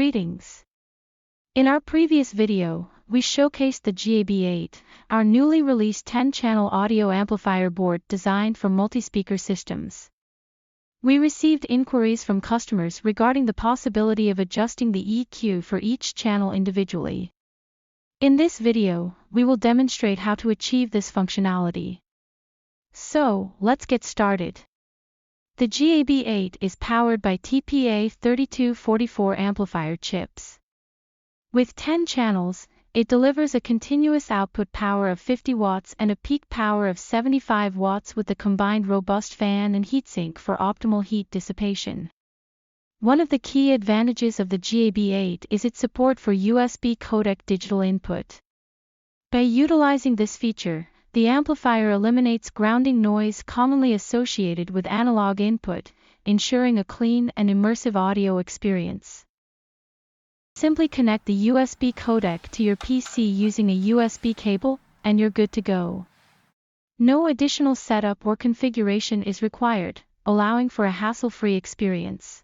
Greetings! In our previous video, we showcased the GAB8, our newly released 10-channel audio amplifier board designed for multi-speaker systems. We received inquiries from customers regarding the possibility of adjusting the EQ for each channel individually. In this video, we will demonstrate how to achieve this functionality. So, let's get started. The GAB8 is powered by TPA3244 amplifier chips. With 10 channels, it delivers a continuous output power of 50 watts and a peak power of 75 watts with a combined robust fan and heatsink for optimal heat dissipation. One of the key advantages of the GAB8 is its support for USB codec digital input. By utilizing this feature, the amplifier eliminates grounding noise commonly associated with analog input, ensuring a clean and immersive audio experience. Simply connect the USB codec to your PC using a USB cable, and you're good to go. No additional setup or configuration is required, allowing for a hassle-free experience.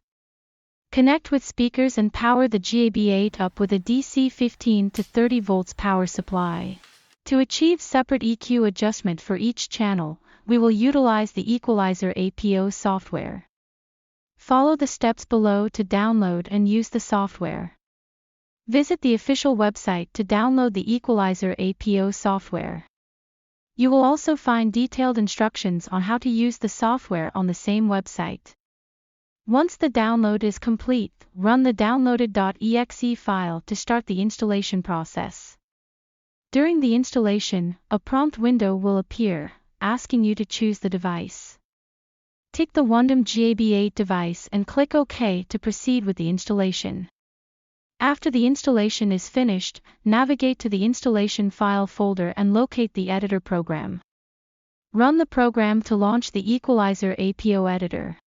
Connect with speakers and power the GAB8 up with a DC 15 to 30 volts power supply. To achieve separate EQ adjustment for each channel, we will utilize the Equalizer APO software. Follow the steps below to download and use the software. Visit the official website to download the Equalizer APO software. You will also find detailed instructions on how to use the software on the same website. Once the download is complete, run the downloaded.exe file to start the installation process. During the installation, a prompt window will appear, asking you to choose the device. Tick the Wondom GAB8 device and click OK to proceed with the installation. After the installation is finished, navigate to the installation file folder and locate the editor program. Run the program to launch the Equalizer APO editor.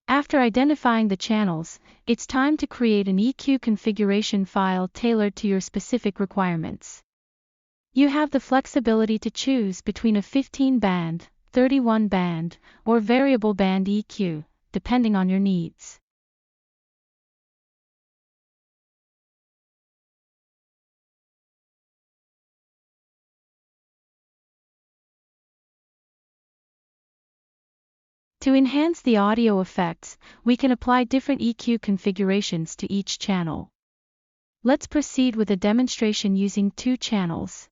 After identifying the channels, it's time to create an EQ configuration file tailored to your specific requirements. You have the flexibility to choose between a 15-band, 31-band, or variable band EQ, depending on your needs. To enhance the audio effects, we can apply different EQ configurations to each channel. Let's proceed with a demonstration using 2 channels.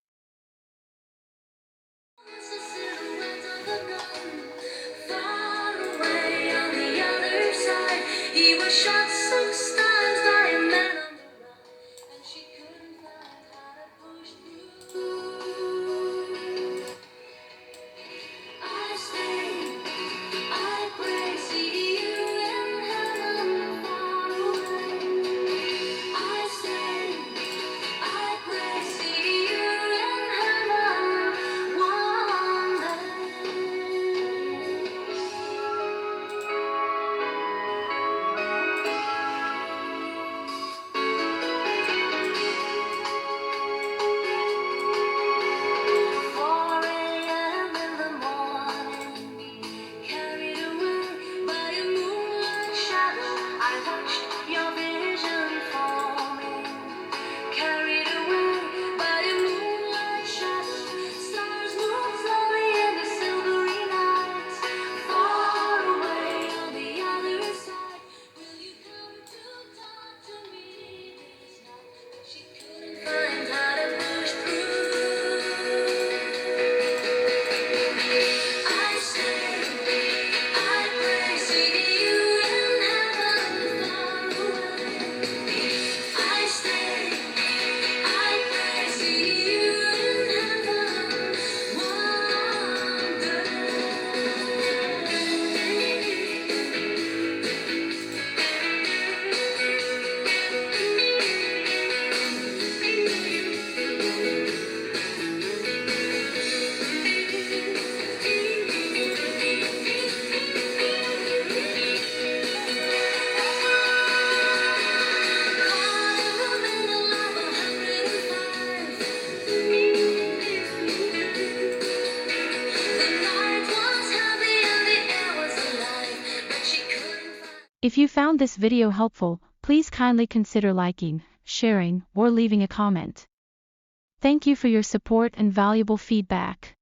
If you found this video helpful, please kindly consider liking, sharing, or leaving a comment. Thank you for your support and valuable feedback.